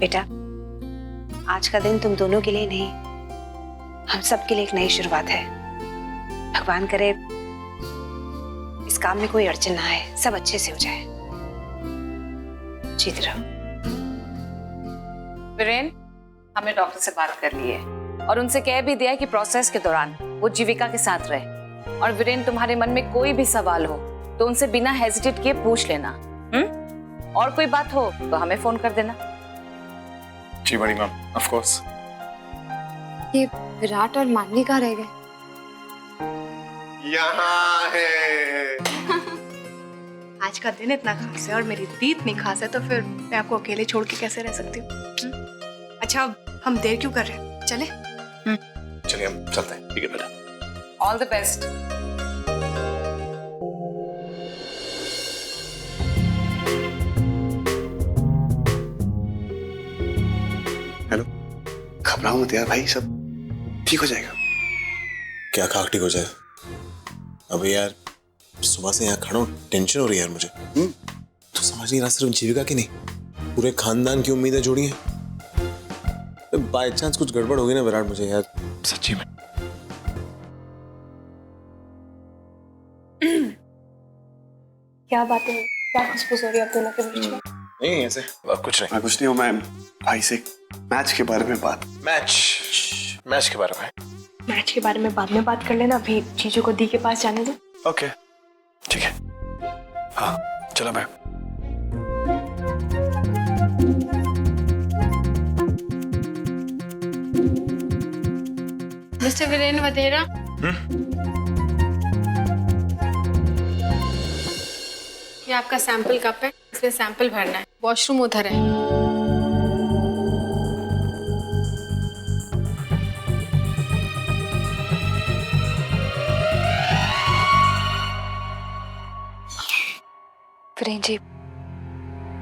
बेटा, आज का दिन तुम दोनों के लिए नहीं, हम सब के लिए एक नई शुरुआत है। भगवान करे इस काम में कोई अड़चन ना आए, सब अच्छे से हो जाए। जीत रहो। वीरेन, हमने डॉक्टर से बात कर ली है और उनसे कह भी दिया कि प्रोसेस के दौरान वो जीविका के साथ रहे। और वीरेन, तुम्हारे मन में कोई भी सवाल हो तो उनसे बिना हेजिटेट किए पूछ लेना। और कोई बात हो तो हमें फोन कर देना। जी बड़ी मैम, ऑफ कोर्स। ये विराट और मानवी कहाँ रह गए? यहाँ है। आज का दिन इतना खास है और मेरी दी इतनी खास है, तो फिर मैं आपको अकेले छोड़ के कैसे रह सकती हूँ? अच्छा, हम देर क्यों कर रहे हैं, चले? चलिए हम चलते हैं। ठीक है बेटा, ऑल द बेस्ट। हेलो, घबराओ मत यार भाई, सब ठीक हो जाएगा। क्या खाक ठीक हो जाए? अबे यार, सुबह से यहाँ खड़ा हूँ, टेंशन हो रही है यार मुझे। तो समझ नहीं रहा, सिर्फ जीविका की नहीं, पूरे खानदान की उम्मीदें जुड़ी हैं। बाय चांस कुछ गड़बड़ हो गई ना विराट, मुझे यार सच्ची में। क्या बातें हैं? क्या खुशबू हो रही है आप दोनों के बीच में? नहीं ऐसे कुछ नहीं। मैं कुछ नहीं हूँ, मैं भाई से मैच के बारे में बात। मैच के बारे में। मैच के बारे में बाद में बात कर लेना, अभी चीजों को दी के पास जाने दो। ओके ठीक है। हाँ चलो मैं। मिस्टर वीरेन वधेरा, ये आपका सैंपल कप है, इसमें सैंपल भरना है। वॉशरूम उधर है। वीरेन जी,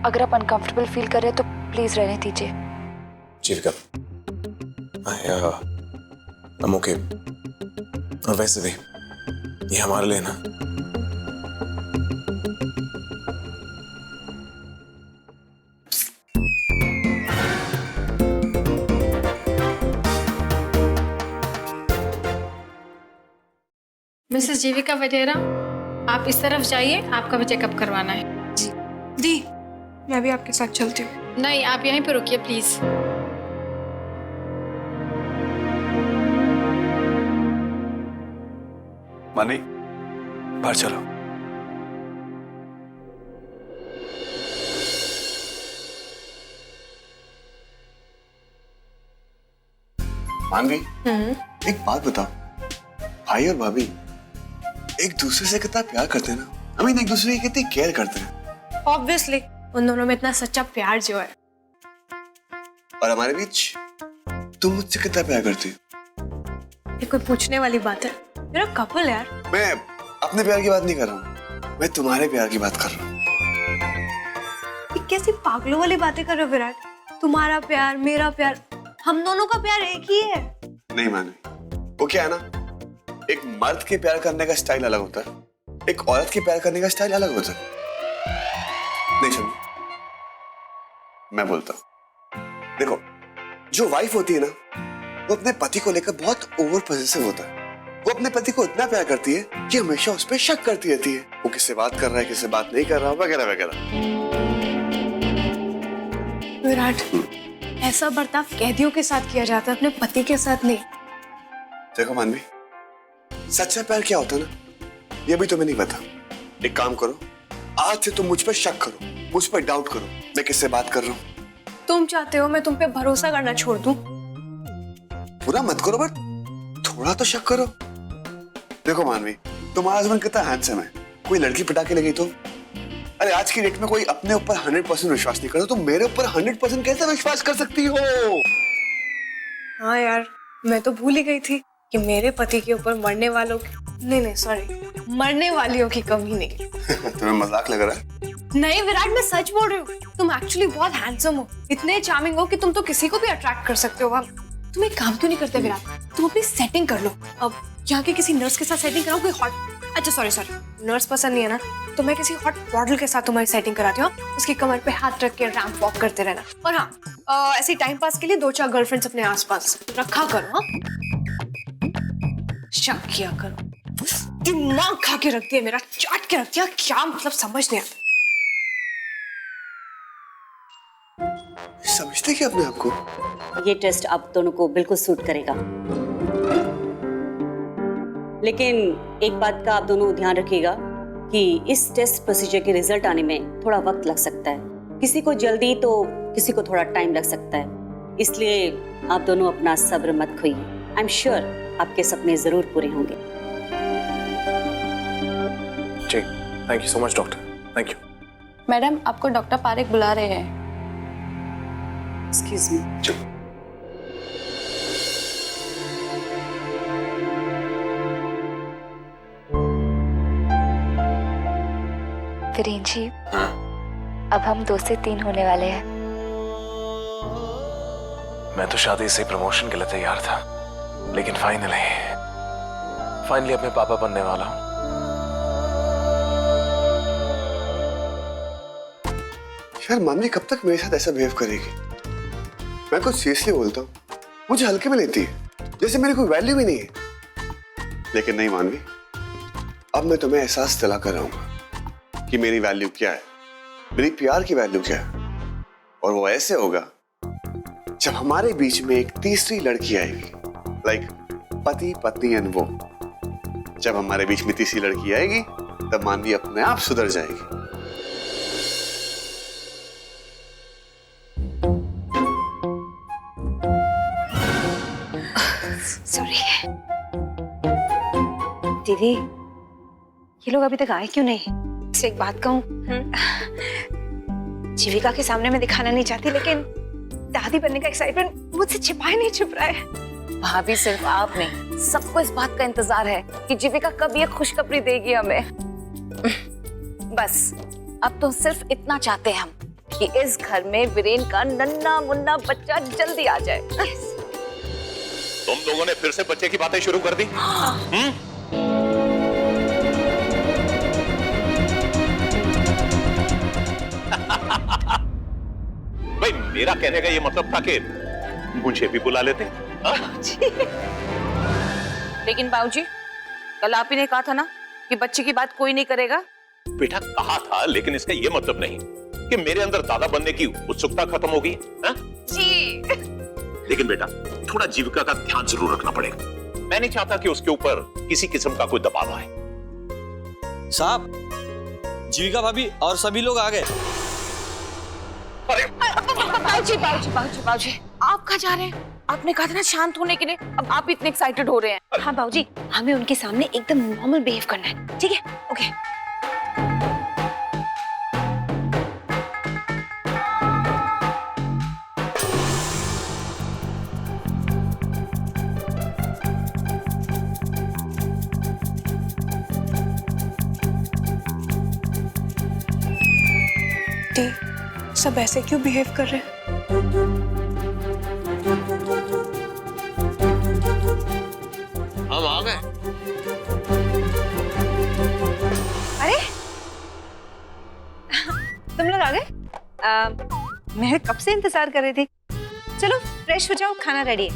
अगर आप अनकंफर्टेबल फील कर रहे हैं तो प्लीज रहने दीजिए। जीविका, I'm okay। और वैसे भी ये हमारे लिए ना, मिसेस जीविका वधेरा, आप इस तरफ जाइए, आपका भी चेकअप करवाना है। जी दी, मैं भी आपके साथ चलती हूँ। नहीं, आप यहीं पे रुकिए प्लीज। मानी, बाहर चलो। मानवी, एक बात बताओ, भाई और भाभी एक दूसरे से कितना प्यार करते हैं ना। I mean, एक दूसरे की कितनी केयर करते हैं। ऑब्वियसली उन दोनों में इतना सच्चा प्यार जो है। और हमारे बीच तुम मुझसे कितना प्यार करती हो? ये कोई पूछने वाली बात है? मेरा कपल है यार। मैं अपने प्यार की बात नहीं कर रहा हूँ, मैं तुम्हारे प्यार की बात कर रहा हूँ। ये कैसी पागलों वाली बातें कर रहे हो विराट? तुम्हारा प्यार, मेरा प्यार, हम दोनों का प्यार एक ही है। नहीं मानवी, वो क्या है ना, एक मर्द के प्यार करने का स्टाइल अलग होता है, एक औरत के प्यार करने का स्टाइल अलग होता है। नहीं सुनो, मैं बोलता हूँ, देखो, जो वाइफ होती है ना, वो अपने पति को लेकर बहुत ओवर पॉसेसिव होता है। वो अपने पति को इतना प्यार करती है कि हमेशा उस पर शक करती रहती है, वो किससे बात कर रहा है, किससे बात नहीं कर रहा, वगैरह वगैरह। विराट, ऐसा बर्ताव कैदियों के साथ किया जाता है, अपने पति के साथ नहीं। देखो मानवी, सच्चा प्यार क्या होता है ना, ये भी तुम्हें नहीं पता। एक काम करो, आज से तुम मुझ पर शक करो, मुझ पर डाउट करो, मैं किससे बात कर रहा हूँ। तुम चाहते हो मैं तुम पे भरोसा करना छोड़ दूं? पूरा मत करो, बट थोड़ा तो शक करो। देखो मानवी, तुम्हारा हस्बैंड कितना हैंडसम है, कोई लड़की पटा के लगी तो? अरे आज की डेट में कोई अपने ऊपर 100% विश्वास नहीं करता, तो मेरे ऊपर 100% कैसे विश्वास कर सकती हो? हाँ यार, मैं तो भूल ही गई थी कि मेरे पति के ऊपर मरने वालों की, नहीं सॉरी, मरने वालियों की कमी नहीं। तुम्हें मजाक लग रहा है? नहीं विराट, मैं सच बोल रही हूँ। तुम एक्चुअली बहुत हैंडसम हो, इतने चार्मिंग हो कि तुम तो किसी को भी अट्रैक्ट कर सकते हो। अब तुम एक काम क्यों नहीं करते विराट, तुम अपनी सेटिंग कर लो। अब यहाँ के किसी नर्स के साथ सेटिंग कराओ, कोई हॉट, अच्छा सॉरी नर्स पसंद नहीं है ना, तो मैं किसी हॉट मॉडल के साथ तुम्हारी सेटिंग कराती हूँ। उसकी कमर पे हाथ रख के रैंप वॉक करते रहना। और हाँ, ऐसे टाइम पास के लिए 2-4 गर्लफ्रेंड्स अपने आसपास रखा करो। हाँ, शक किया करो। दिमाग खा के रख दिया मेरा, चाट के रख दिया। क्या मतलब समझ नहीं आता। समझते क्या अपने आप को? ये टेस्ट आप दोनों को बिल्कुल सूट करेगा, लेकिन एक बात का आप दोनों ध्यान रखिएगा कि इस टेस्ट प्रोसीजर के रिजल्ट आने में थोड़ा वक्त लग सकता है। किसी को जल्दी तो किसी को थोड़ा टाइम लग सकता है, इसलिए आप दोनों अपना सब्र मत खोइए। आई एम श्योर आपके सपने जरूर पूरे होंगे। जी, thank you so much doctor, thank you. Madam, आपको डॉक्टर पारेख बुला रहे हैं। Excuse me. वीरेन जी, अब हम 2 से 3 होने वाले हैं। मैं तो शादी से प्रमोशन के लिए तैयार था, लेकिन फाइनली अपने पापा बनने वाला हूं। यार मानवी कब तक मेरे साथ ऐसा बिहेव करेगी? मैं कुछ सीरियसली बोलता हूँ, मुझे हल्के में लेती है, जैसे मेरी कोई वैल्यू भी नहीं है। लेकिन नहीं मानवी, अब मैं तुम्हें एहसास दिला कर रहूंगा कि मेरी वैल्यू क्या है, मेरी प्यार की वैल्यू क्या है। और वो ऐसे होगा जब हमारे बीच में एक तीसरी लड़की आएगी, लाइक पति पत्नी एंड वो। जब हमारे बीच में तीसरी लड़की आएगी तब मानवी अपने आप सुधर जाएगी। सॉरी दीदी, ये लोग अभी तक आए क्यों नहीं? इससे एक बात कहूँ, जीविका के सामने मैं दिखाना नहीं चाहती, लेकिन दादी बनने का एक्साइटमेंट मुझसे छिपाए नहीं छिप रहा है। भाभी, सिर्फ आप नहीं, सबको इस बात का इंतजार है कि जीविका कब ये खुशखबरी देगी हमें। बस अब तो सिर्फ इतना चाहते हैं हम कि इस घर में वीरेन का नन्ना मुन्ना बच्चा जल्दी आ जाए। तुम लोगों ने फिर से बच्चे की बातें शुरू कर दी? भाई, मेरा कहने का ये मतलब था कि मुझे भी बुला लेते। लेकिन बाबूजी, कल आप ही ने कहा था ना कि बच्चे की बात कोई नहीं करेगा। बेटा, कहा था, लेकिन इसका ये मतलब नहीं कि मेरे अंदर दादा बनने की उत्सुकता खत्म हो गई। जी। लेकिन बेटा, थोड़ा जीविका का ध्यान जरूर रखना पड़ेगा। मैं नहीं चाहता कि उसके ऊपर किसी किस्म का कोई दबाव आए। साहब, जीविका भाभी और सभी लोग आ गए। बाबूजी, आप कहाँ जा रहे हैं? आपने कहा था ना शांत होने के लिए, अब आप इतने एक्साइटेड हो रहे हैं। हाँ बाबूजी, हमें उनके सामने एकदम नॉर्मल बिहेव करना है, ठीक है? ओके। सब ऐसे क्यों बिहेव कर रहे हैं? हम आ गए। अरे तुम लोग आ गए? मैं कब से इंतजार कर रही थी। चलो फ्रेश हो जाओ, खाना रेडी है।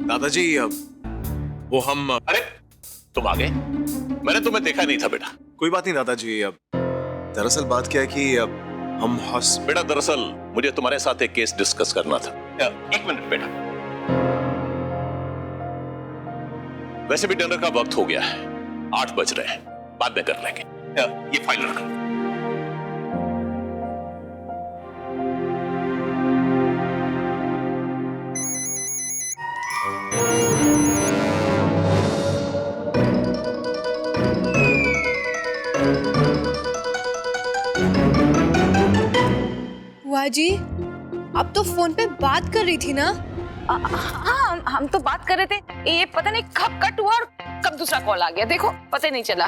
दादाजी, वो हम अरे, तुम आ गए? मैंने तुम्हें देखा नहीं था बेटा। कोई बात नहीं दादाजी, अब दरअसल बात क्या है कि अब हम बेटा, दरअसल मुझे तुम्हारे साथ एक केस डिस्कस करना था। एक मिनट बेटा। वैसे भी डिनर का वक्त हो गया है, 8 बज रहे हैं, बाद में कर लेंगे। ये फाइल रखो। बुआ जी, अब तो फोन पे बात कर रही थी ना? हाँ, हम तो बात कर रहे थे, ये पता नहीं कब कट हुआ और कब दूसरा कॉल आ गया, देखो पता ही नहीं चला।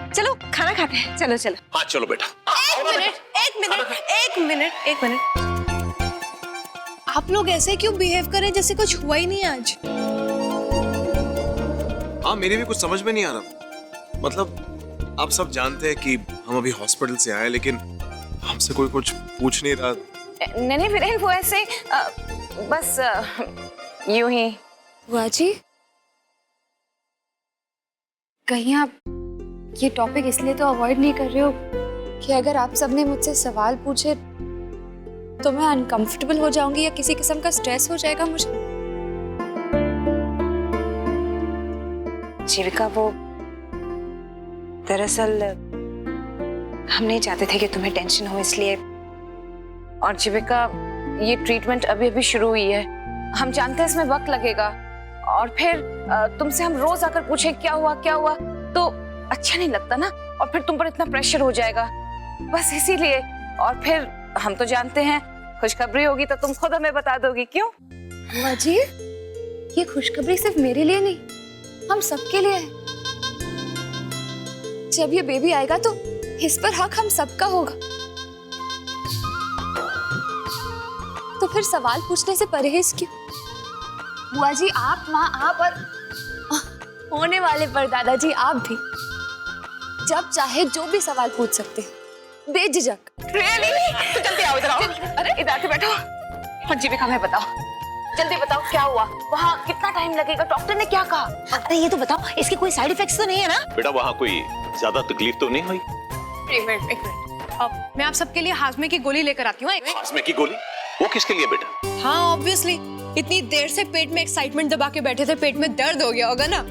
चलो खाना खाते हैं, चलो चलो। हाँ चलो बेटा। एक मिनट। आप लोग ऐसे क्यों बिहेव करें जैसे कुछ हुआ ही नहीं आज? हाँ, मेरे भी कुछ समझ में नहीं आ रहा। मतलब आप सब जानते हैं कि हम अभी हॉस्पिटल से आए, लेकिन हमसे कोई कुछ पूछ नहीं रहा। नहीं वीरेन, वो ऐसे बस यूं ही। बुआ जी, कहीं आप ये टॉपिक इसलिए तो अवॉइड नहीं कर रहे हो कि अगर आप सबने मुझसे सवाल पूछे तो मैं अनकंफर्टेबल हो जाऊंगी या किसी किस्म का स्ट्रेस हो जाएगा मुझे? जीविका, वो दरअसल हम नहीं चाहते थे कि तुम्हें टेंशन हो, इसलिए। और जीविका, ये ट्रीटमेंट अभी अभी शुरू हुई है, हम जानते हैं इसमें वक्त लगेगा, और फिर तुमसे हम रोज आकर पूछें क्या हुआ तो अच्छा नहीं लगता ना, और फिर तुम पर इतना प्रेशर हो जाएगा, बस इसीलिए। और फिर हम तो जानते हैं खुशखबरी होगी तो तुम खुद हमें बता दोगी, क्यों? बुआ जी, ये खुशखबरी सिर्फ मेरे लिए नहीं, हम सबके लिए है। जब ये बेबी आएगा तो इस पर हक हम सबका होगा। तो फिर सवाल पूछने से परहेज क्यों? बुआ जी, आप, माँ, आप और होने वाले परदादा जी आप भी जब चाहे जो भी सवाल पूछ सकते हैं, बेझिझक। तो जल्दी आओ, इधर आओ। अरे इधर आके बैठो। और जीविका, हमें बताओ, जल्दी बताओ क्या हुआ, वहाँ कितना टाइम लगेगा, डॉक्टर ने क्या कहा? अरे ये तो बताओ, इसके कोई साइड इफेक्ट्स तो नहीं है ना? बेटा वहाँ कोई ज्यादा तकलीफ तो नहीं हुई? एक मिनट। अब मैं आप सबके लिए हाजमे की गोली लेकर आती हूँ। हाजमे की गोली? वो किसके लिए बेटा? हाँ, ऑब्वियसली, इतनी देर से पेट में एक्साइटमेंट दबा के बैठे थे, पेट में दर्द हो गया होगा ना।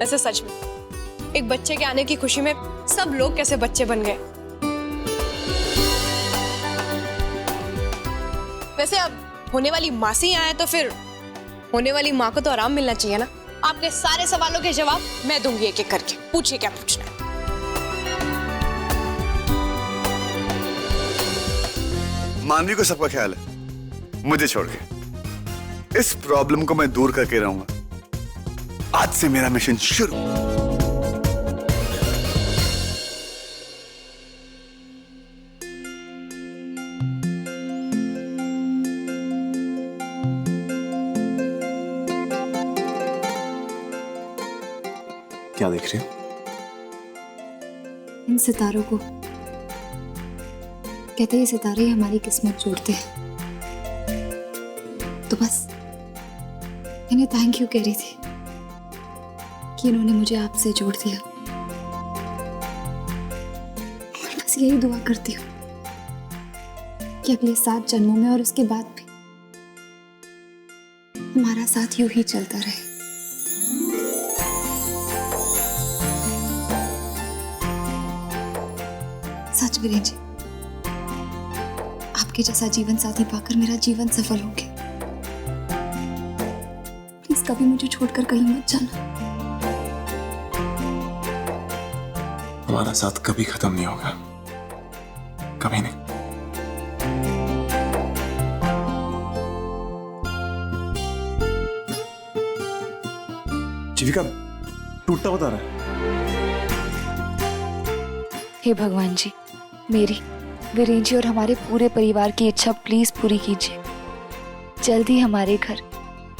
ऐसे सच में एक बच्चे के आने की खुशी में सब लोग कैसे बच्चे बन गए। वैसे अब होने वाली मासी आए तो फिर होने वाली माँ को तो आराम मिलना चाहिए ना। आपके सारे सवालों के जवाब मैं दूंगी एक एक करके, पूछिए क्या पूछना है। मानवी को सबका ख्याल है, मुझे छोड़ के। इस प्रॉब्लम को मैं दूर करके रहूंगा। आज से मेरा मिशन शुरू। क्या देख रही हो? इन सितारों को। कहते ये सितारे ही हमारी किस्मत जोड़ते हैं। तो बस इन्हें थैंक यू कह रही थी कि इन्होंने मुझे आपसे जोड़ दिया। और बस यही दुआ करती हूँ कि अगले 7 जन्मों में और उसके बाद भी हमारा साथ यूं ही चलता रहे। सच वीरेन जी, आपके जैसा जीवन साथी पाकर मेरा जीवन सफल हो गया। प्लीज कभी मुझे छोड़कर कहीं मत जाना। हमारा साथ कभी खत्म नहीं होगा, कभी नहीं। जीविका टूटता बता रहा है। हे भगवान जी, मेरी, वीरेन जी और हमारे पूरे परिवार की इच्छा प्लीज पूरी कीजिए। जल्द ही हमारे घर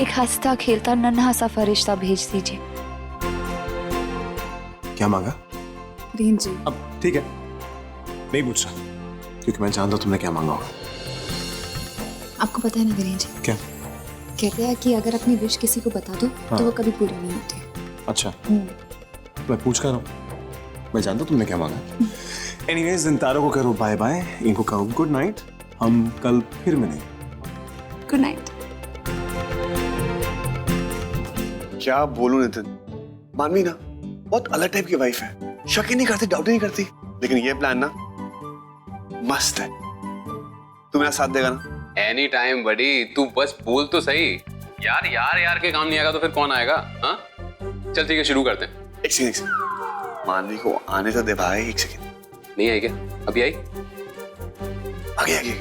एक हंसता खेलता नन्हा सा फरिश्ता भेज दीजिए। क्या मांगा? वीरेन जी, अब ठीक है, नहीं पूछ रहा, क्योंकि मैं जानता हूं तुमने क्या मांगा होगा। आपको पता है ना वीरेन जी, क्या? कहते हैं कि अगर अपनी विश किसी को बता दो तो वो कभी पूरी नहीं होती। अच्छा, मैं पूछ कर रहा हूँ, मैं जानता हूं तुमने क्या मांगा। एनीवेज, इन तारों को करो बाय बाय, इनको कहो गुड नाइट, हम कल फिर मिलेंगे। Good night. क्या बोलूं नितिन, मानवी ना बहुत अलग टाइप की वाइफ है, शक ही नहीं करती, डाउट ही नहीं करती, लेकिन ये प्लान ना मस्त है। तू मेरा साथ देगा ना? एनी टाइम बडी, तू बस बोल तो सही। यार यार यार के काम नहीं आएगा तो फिर कौन आएगा? हाँ चल ठीक है, शुरू करते हैं। एक सेकंड, मानवी को आने से दे भाई। एक सेकंड, नहीं आई क्या? अभी आई? आगे आगे।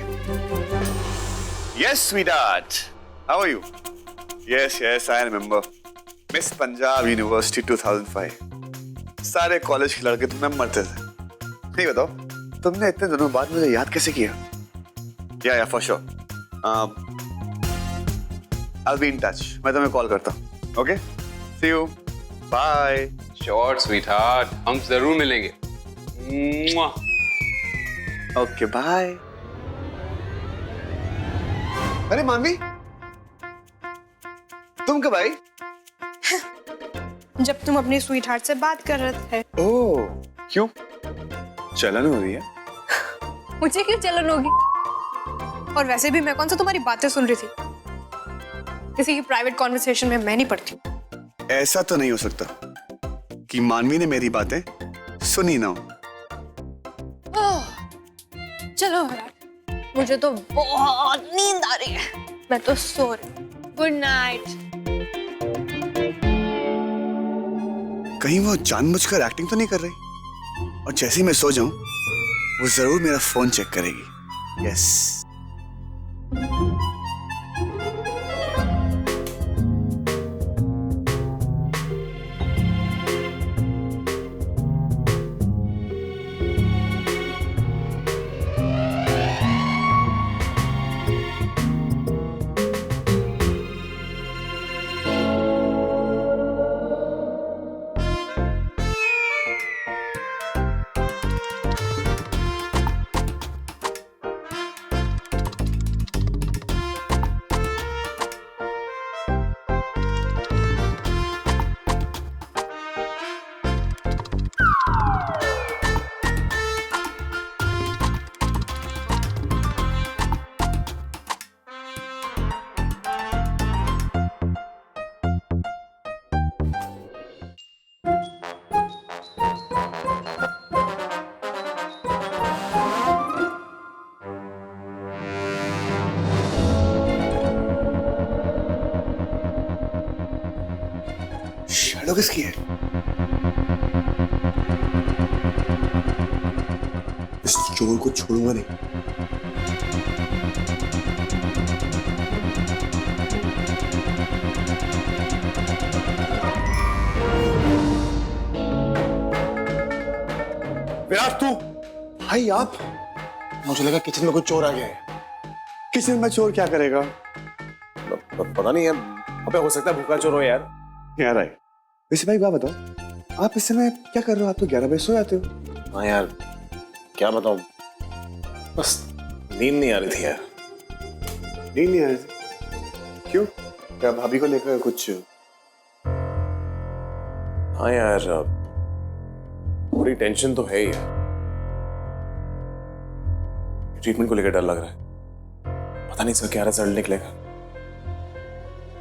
Yes sweetheart, how are you? Yes yes, I remember. Miss Punjab University 2005। सारे कॉलेज के लड़के तुम्हें मरते थे। नहीं बताओ, तुमने इतने दिनों बाद मुझे याद कैसे किया? Yeah for sure. I'll be in touch. मैं तुम्हें कॉल करता हूँ। Okay, see you. Bye. Sure sweetheart, हम जरूर मिलेंगे। Okay bye. अरे मानवी, तुम कब आई? जब तुम अपनी स्वीट हार्ट से बात कर रहे थे। ओह, क्यों? चलन हो रही है? मुझे क्यों जलन होगी? और वैसे भी मैं कौन सा तुम्हारी बातें सुन रही थी? किसी की प्राइवेट कॉन्वर्सेशन में मैं नहीं पढ़ती। ऐसा तो नहीं हो सकता कि मानवी ने मेरी बातें सुनी ना हो। चलो विराट, मुझे तो बहुत नींद आ रही है, मैं तो सो रही। Good night. कहीं वो जानबूझकर एक्टिंग तो नहीं कर रही? और जैसे ही मैं सो जाऊं, वो जरूर मेरा फोन चेक करेगी। यस। शैडो किसकी है? इस चोर को छोड़ूंगा नहीं। विराट तू? भाई आप? मुझे लगा किचन में कोई चोर आ गया है। किचन में चोर क्या करेगा? पता नहीं है, अबे हो सकता है भूखा चोर हो यार। यार आए। वैसे भाई बात बताओ, आप इस समय क्या कर रहे हो? आप तो 11 बजे सो जाते हो। हाँ यार, क्या बताऊं, बस नींद नहीं आ रही थी यार। नींद नहीं आ रही थी? क्यों? क्या भाभी को लेकर कुछ? हाँ यार, थोड़ी टेंशन तो है ही यार। ट्रीटमेंट को लेकर डर लग रहा है, पता नहीं इसका क्या रिजल्ट निकलेगा।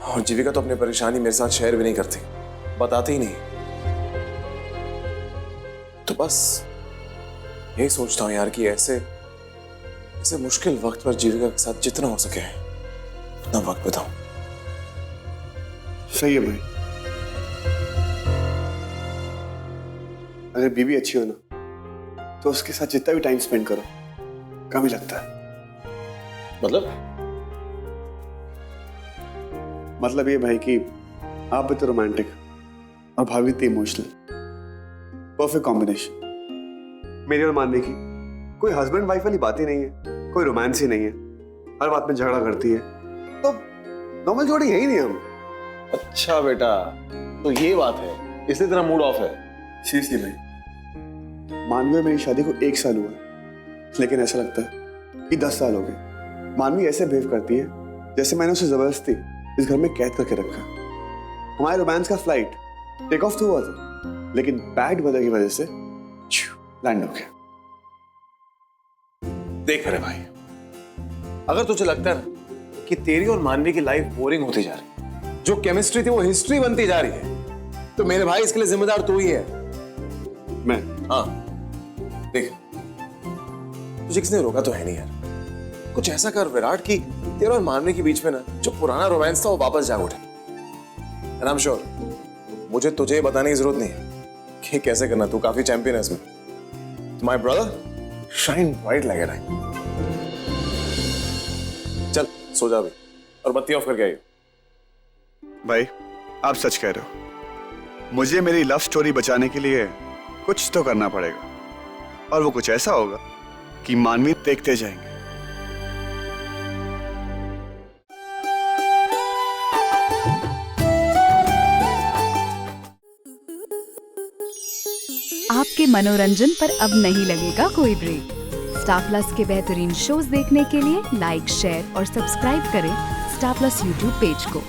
और जीविका तो अपनी परेशानी मेरे साथ शेयर भी नहीं करती, बताती ही नहीं। तो बस यही सोचता हूं यार कि ऐसे मुश्किल वक्त पर जीविका के साथ जितना हो सके उतना वक्त बिताऊं। सही है भाई। अगर बीवी अच्छी हो ना, तो उसके साथ जितना भी टाइम स्पेंड करो कम ही लगता है। मतलब ये भाई कि आप भी तो रोमांटिक और भाभी तो इमोशनल। Perfect combination. मेरी और मानवी की कोई हस्बैंड वाइफ वाली बात ही नहीं है, कोई रोमांस ही नहीं है, हर बात में झगड़ा करती है, तो नॉर्मल जोड़ी है ही नहीं हम। अच्छा बेटा, तो ये बात है, इसलिए तेरा मूड ऑफ है? सीरियसली भाई, मानवी और मेरी शादी को 1 साल हुआ है, लेकिन ऐसा लगता है कि 10 साल हो गए। मानवी ऐसे बिहेव करती है जैसे मैंने उसे जबरदस्ती इस घर में कैद करके रखा। हमारे रोमांस का फ्लाइट टेक ऑफ तो हुआ था, लेकिन बैड वेदर की वजह से लैंड हो गया। देख रहे भाई, अगर तुझे लगता है ना कि तेरी और मानवी की लाइफ बोरिंग होती जा रही, जो केमिस्ट्री थी वो हिस्ट्री बनती जा रही है, तो मेरे भाई इसके लिए जिम्मेदार तू ही है। मैं? हाँ देख, तुझे किसने रोका तो है नहीं यार। कुछ ऐसा कर विराट की तेरा और मानवी के बीच में ना जो पुराना रोमांस था वो वापस जाग उठे। एंड आई एम श्योर मुझे तुझे बताने की जरूरत नहीं है कि कैसे करना, तू काफी चैंपियन है इसमें। My brother, shine bright like अ चल सो जा भाई, और बत्ती ऑफ करके आइए। भाई आप सच कह रहे हो, मुझे मेरी लव स्टोरी बचाने के लिए कुछ तो करना पड़ेगा, और वो कुछ ऐसा होगा कि मानवी देखते जाएंगे। आपके मनोरंजन पर अब नहीं लगेगा कोई ब्रेक। स्टार प्लस के बेहतरीन शोज देखने के लिए लाइक, शेयर और सब्सक्राइब करें स्टार प्लस यूट्यूब पेज को।